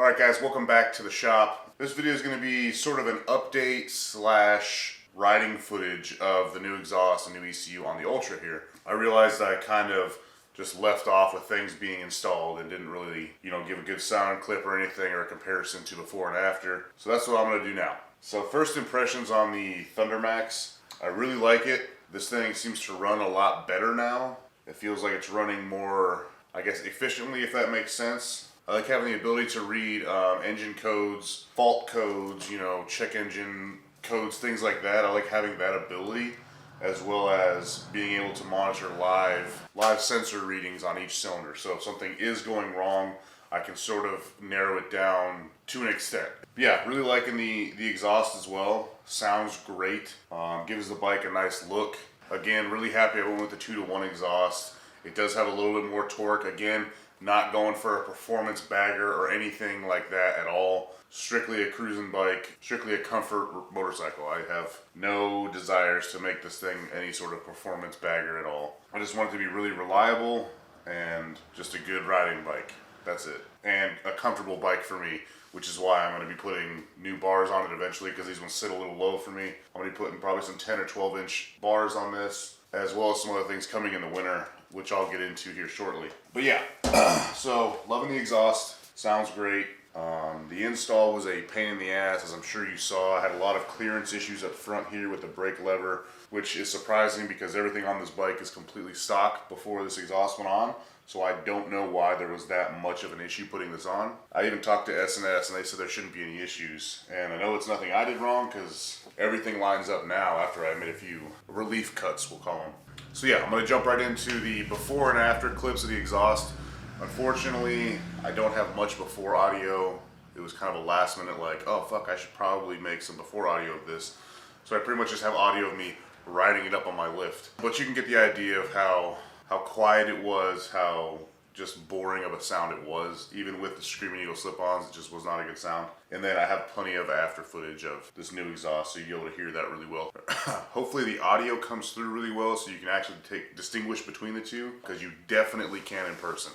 Alright guys, welcome back to the shop. This video is going to be sort of an update slash riding footage of the new exhaust and new ECU on the Ultra here. I realized I kind of just left off with things being installed and didn't really, give a good sound clip or anything or a comparison to before and after. So that's what I'm going to do now. So first impressions on the Thunder Max. I really like it. This thing seems to run a lot better now. It feels like it's running more, I guess, efficiently, if that makes sense. I like having the ability to read engine codes, fault codes, check engine codes, things like that. I like having that ability, as well as being able to monitor live sensor readings on each cylinder. So if something is going wrong, I can sort of narrow it down to an extent. But yeah, really liking the exhaust as well. Sounds great. Gives the bike a nice look. Again, really happy I went with the 2-to-1 exhaust. It does have a little bit more torque. Again, not going for a performance bagger or anything like that at all. Strictly a cruising bike, strictly a comfort motorcycle. I have no desires to make this thing any sort of performance bagger at all. I just want it to be really reliable and just a good riding bike. That's it. And a comfortable bike for me, which is why I'm going to be putting new bars on it eventually, because these ones sit a little low for me. I'm going to be putting probably some 10 or 12 inch bars on this, as well as some other things coming in the winter, which I'll get into here shortly. But yeah, so loving the exhaust, sounds great. The install was a pain in the ass, as I'm sure you saw. I had a lot of clearance issues up front here with the brake lever, which is surprising because everything on this bike is completely stock before this exhaust went on. So I don't know why there was that much of an issue putting this on. I even talked to S&S and they said there shouldn't be any issues. And I know it's nothing I did wrong because everything lines up now after I made a few relief cuts, we'll call them. So yeah, I'm going to jump right into the before and after clips of the exhaust. Unfortunately, I don't have much before audio. It was kind of a last minute like, oh fuck, I should probably make some before audio of this. So I pretty much just have audio of me riding it up on my lift. But you can get the idea of how quiet it was, how just boring of a sound it was. Even with the Screamin Eagle slip-ons, it just was not a good sound. And then I have plenty of after footage of this new exhaust, so you'll be able to hear that really well. Hopefully the audio comes through really well, so you can actually distinguish between the two, because you definitely can in person.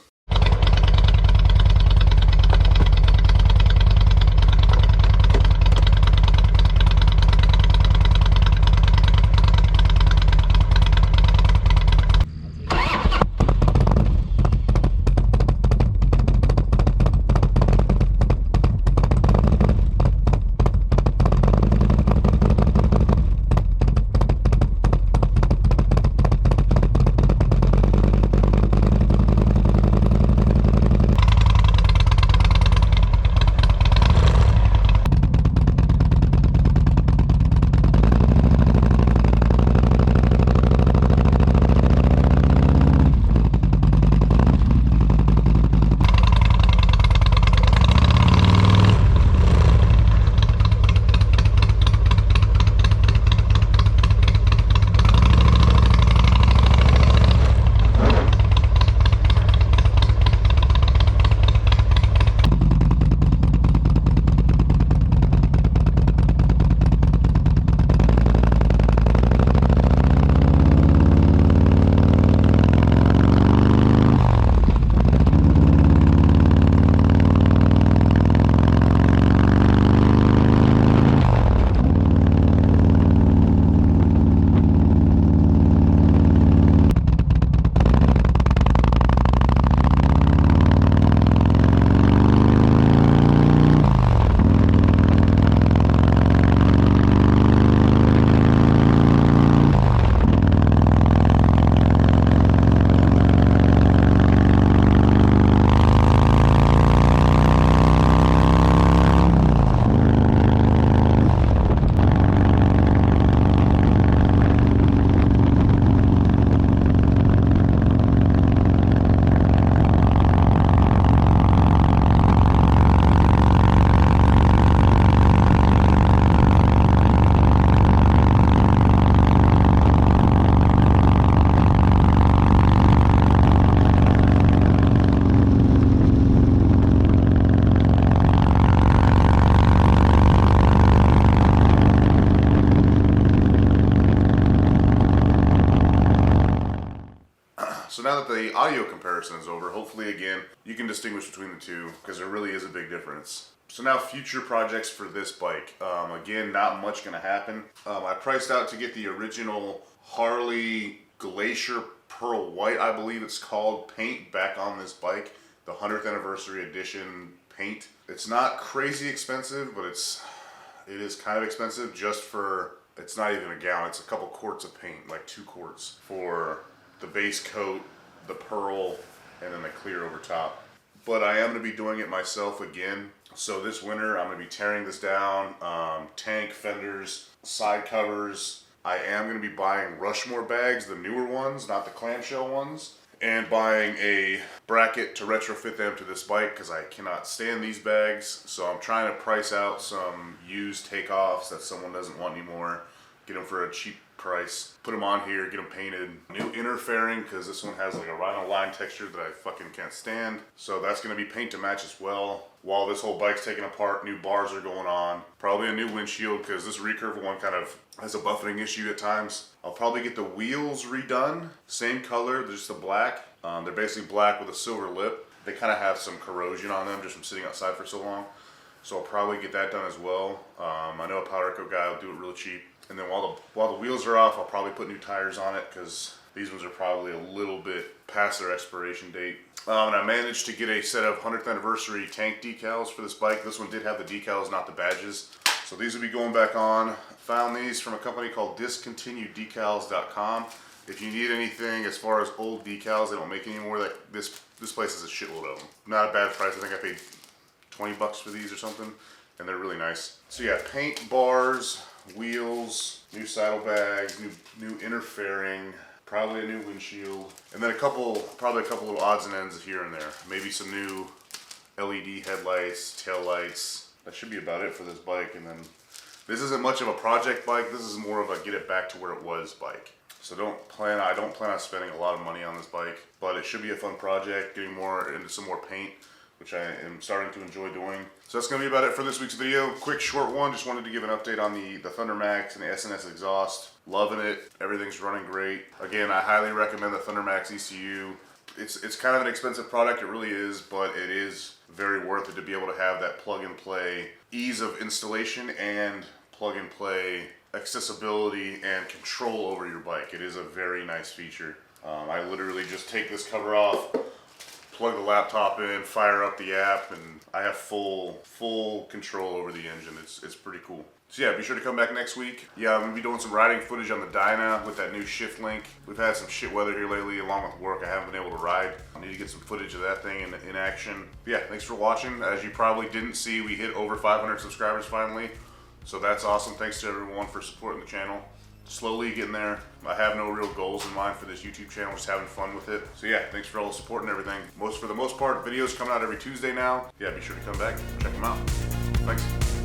So now that the audio comparison comparison is over. Hopefully, again, you can distinguish between the two because there really is a big difference. So now future projects for this bike. Again, not much going to happen. I priced out to get the original Harley Glacier Pearl White, I believe it's called, paint back on this bike. The 100th anniversary edition paint. It's not crazy expensive, but it is kind of expensive just for, it's not even a gallon, it's a couple quarts of paint, like 2 quarts for the base coat, the pearl, and then the clear over top. But I am going to be doing it myself again. So this winter I'm going to be tearing this down, tank, fenders, side covers. I am going to be buying Rushmore bags, the newer ones, not the clamshell ones, and buying a bracket to retrofit them to this bike because I cannot stand these bags. So I'm trying to price out some used takeoffs that someone doesn't want anymore, get them for a cheap price, put them on here, get them painted. New inner fairing because this one has like a rhino line texture that I fucking can't stand. So that's going to be paint to match as well. While this whole bike's taken apart, new bars are going on. Probably a new windshield because this recurve one kind of has a buffeting issue at times. I'll probably get the wheels redone. Same color, just the black. They're basically black with a silver lip. They kind of have some corrosion on them just from sitting outside for so long. So I'll probably get that done as well. I know a powder coat guy will do it real cheap. And then while the wheels are off, I'll probably put new tires on it because these ones are probably a little bit past their expiration date. And I managed to get a set of 100th anniversary tank decals for this bike. This one did have the decals, not the badges. So these will be going back on. Found these from a company called discontinueddecals.com. If you need anything as far as old decals, they don't make any more. This place is a shitload of them. Not a bad price. I think I paid 20 bucks for these or something, and they're really nice. So yeah, paint, bars, wheels, new saddlebags, new inner fairing, probably a new windshield, and then probably a couple little odds and ends here and there. Maybe some new LED headlights, tail lights. That should be about it for this bike. And then this isn't much of a project bike. This is more of a get it back to where it was bike. So I don't plan on spending a lot of money on this bike, but it should be a fun project, getting more into some more paint, which I am starting to enjoy doing. So that's going to be about it for this week's video. Quick short one, just wanted to give an update on the Thunder Max and the S&S exhaust. Loving it, everything's running great. Again, I highly recommend the Thunder Max ECU. It's kind of an expensive product, it really is, but it is very worth it to be able to have that plug and play ease of installation and plug and play accessibility and control over your bike. It is a very nice feature. I literally just take this cover off, plug the laptop in, fire up the app, and I have full control over the engine. It's pretty cool. So yeah, be sure to come back next week. Yeah, I'm going to be doing some riding footage on the Dyna with that new shift link. We've had some shit weather here lately along with work. I haven't been able to ride. I need to get some footage of that thing in action. But yeah, thanks for watching. As you probably didn't see, we hit over 500 subscribers finally. So that's awesome. Thanks to everyone for supporting the channel. Slowly getting there. I have no real goals in mind for this YouTube channel, just having fun with it. So yeah, thanks for all the support and everything. For the most part, videos coming out every Tuesday now. Yeah, be sure to come back, check them out. Thanks.